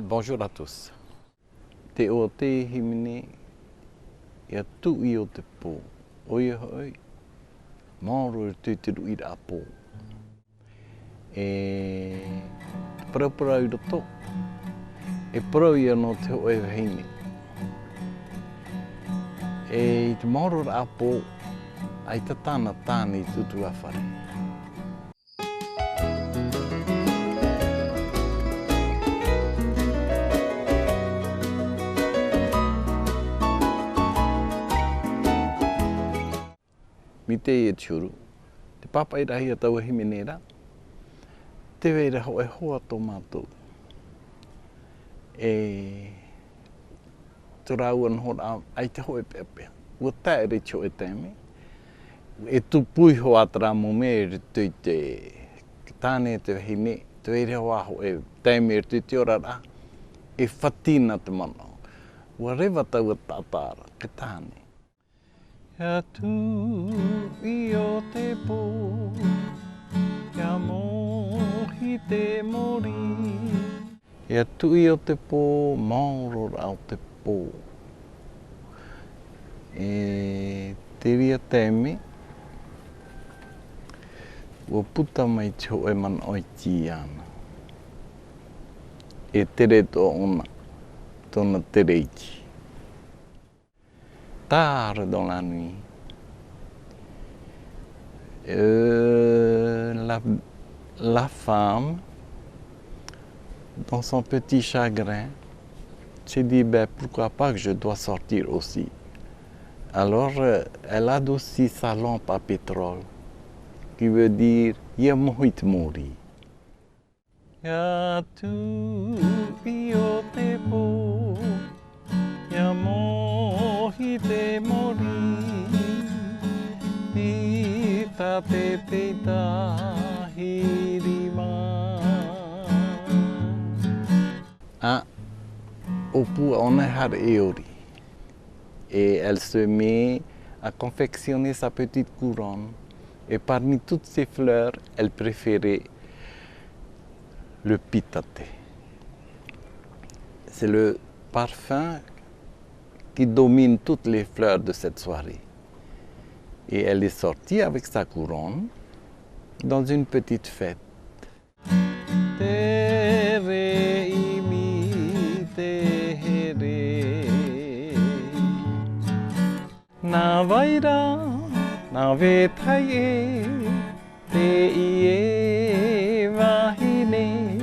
Bonjour à tous. Tere imi ia tui o te pō. Oi hoi, mauro te tutiru i a pō. E parapara i roto, e parau ia no te oe heine. E te mauro a pō, ai tatana tāni tutu a whare. Mi te e tiuru, te papa i rahi a tau himenera, te weira ho e hoa tō mātou. E te rau an hora ai te hoe pepea. Ua tae re tio e tēme. E tu pui ho atara mo me re tui te tāne te hime, te weira ho aho e tēme re tui te orara, e whatina te mana. Ua rewa tau a tātara, ke tāne. Ia tui o te pō, ia mohi te mori. Ia tui o te pō, mauro au te pō. E te ria tēme, ua puta mai te hoe mana oi ti ana. E tere tō ona, tōna tere iti. Tard dans la nuit, la femme, dans son petit chagrin, s'est dit ben, pourquoi pas que je dois sortir aussi. Alors elle a adouci sa lampe à pétrole, qui veut dire ia mohit mori. Ya tui o te pō, ia mohi te mori, pita te tahiri mai. Ah, au pu on est har eori. Et elle se met à confectionner sa petite couronne. Et parmi toutes ces fleurs, elle préférait le pitate. C'est le parfum qui domine toutes les fleurs de cette soirée. Et elle est sortie avec sa couronne dans une petite fête. Tere imi, tere. Na vaira, na vetai e, te ie wahine,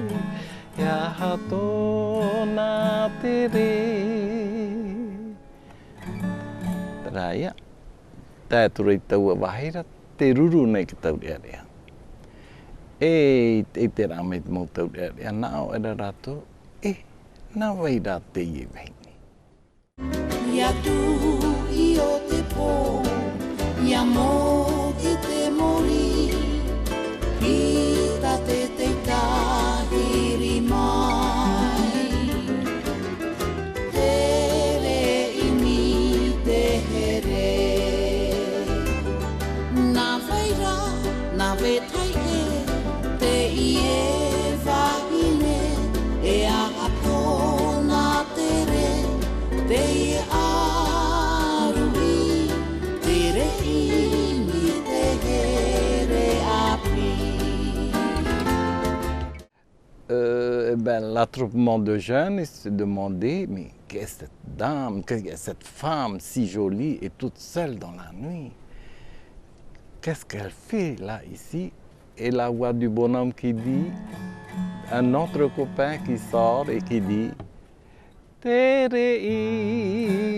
ia hato na tere. Raya, tā tura i taua wahera, te ruru nei ki tau rea rea. E te rame te mō tau rea rea, nāo era rātou, nā vai rā te ie veini. Ia tui o te pō, ia mohi te mori, pita te tahiri mai. Vetai e, te ie wahine, e aha tōna tere, te ie arui, tere imi, te here api. L'attroupement de jeunes se demandait, mais qu'est-ce que cette dame, qu'est-ce que cette femme si jolie et toute seule dans la nuit? Qu'est-ce qu'elle fait là, ici? Et la voix du bonhomme qui dit, un autre copain qui sort et qui dit, Tere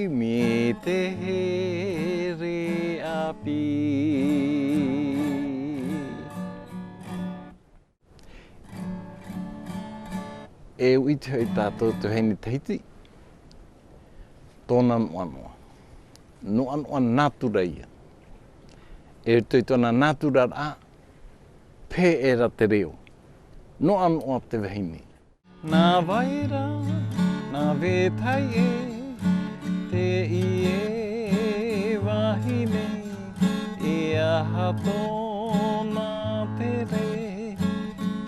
imi, tere api. E ui te hoi tātou te heini teiti, tōna noanoa. Noanoa nātura ia. E tui tōna nātura rā, pē era te reo. Noanoa te wahine. Nā waira, nā wētai e, te i e wahine, e aha tōna tere,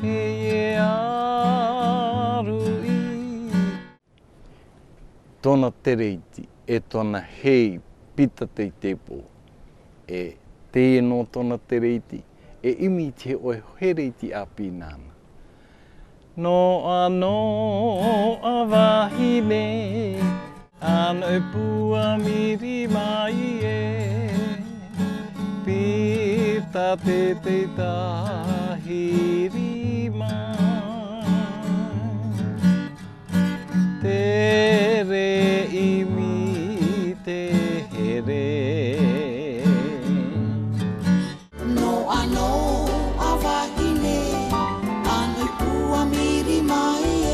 te e aru i. Tōna tere iti, e tōna hei pita te tepo, e te no tōna tere iti, e imi te oi here iti a pinana. No ano a wahine, ano e pua miri mai e, pita te tahiri mai. Tere imi te here. No ano a wahine, ano I pua miri mai e,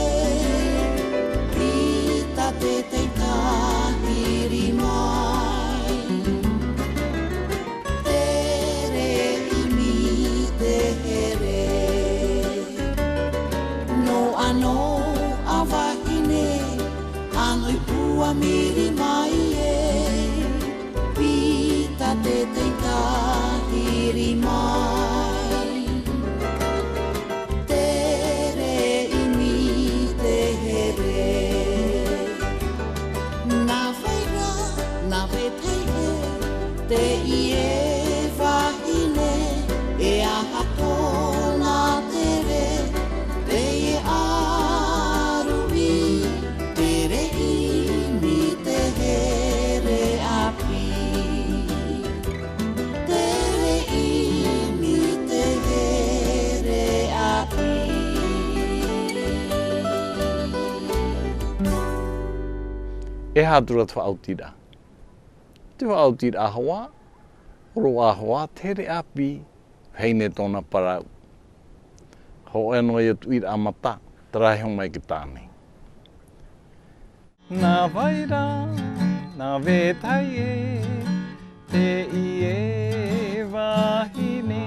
pita te tahiri mai. Tere imi te here. No ano a wahine, ano I pua miri mai e, pita te tahiri mai. Tere imi te here. Nā whaira, nā wētai e, te i e wahine, e aha tōna tere, te e aru i, tere imi te here api. Tere imi te here api. E hātura te whaautira. Te whaautira ahawa, oro ahawa, tere api, heine tōna parau. Ho eno e tuira amata, tarahe mai ki tāne. Nā waira, nā wētai e, te i e wahine,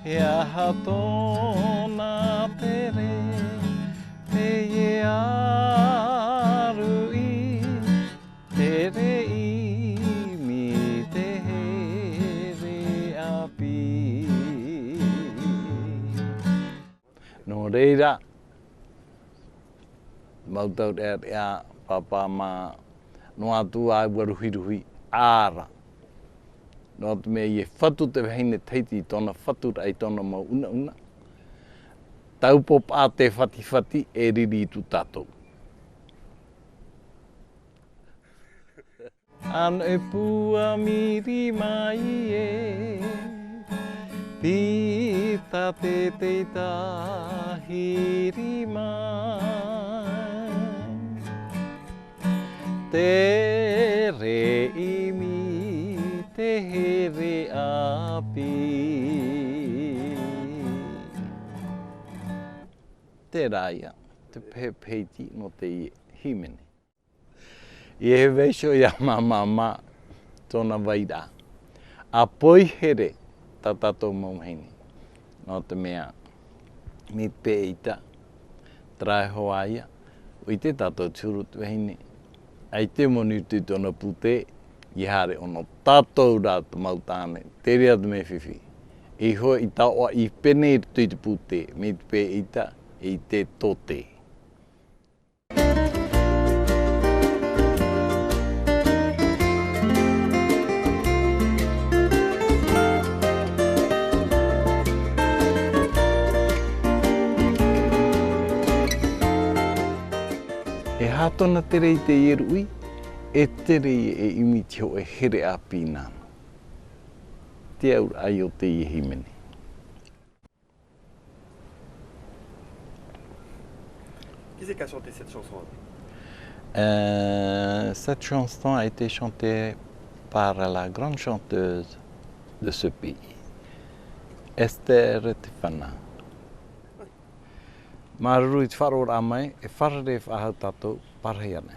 e aha tōna tere, te e aru i, tere imi te here api. No reira, mautau rea papa ma no atu ai waruhiruhi ara. No atu me i e whatu te heine teiti tōna whatu ai tōna mau una una. Taupop a te whati e riri tu tātou. An e pua miri mai e, pita te tahiri mai. Tere imi te here api. Te raia, te pepeiti no te himene. I he weisho ia mama tōna waira. A poi here ta tatou mauheini. No te mea, mi pe ita, trae hoaia, o i te tatou tūru tu heini. Ai te moni tu tōna pute, i hare ono tatou rātu mautāne, te rea tu me whiwhi. I hoa i taua i pene tu te pute, mi pe ita, i te tote. E hātona tere i te ierui, e tere e imi tio e here a pīnana. Te aur ai o te i himene. Qui c'est qui a chanté cette chanson? Cette chanson a été chantée par la grande chanteuse de ce pays, FENUA. Maruru i te wharo ramai, e wharare whahau tātou parhei ane.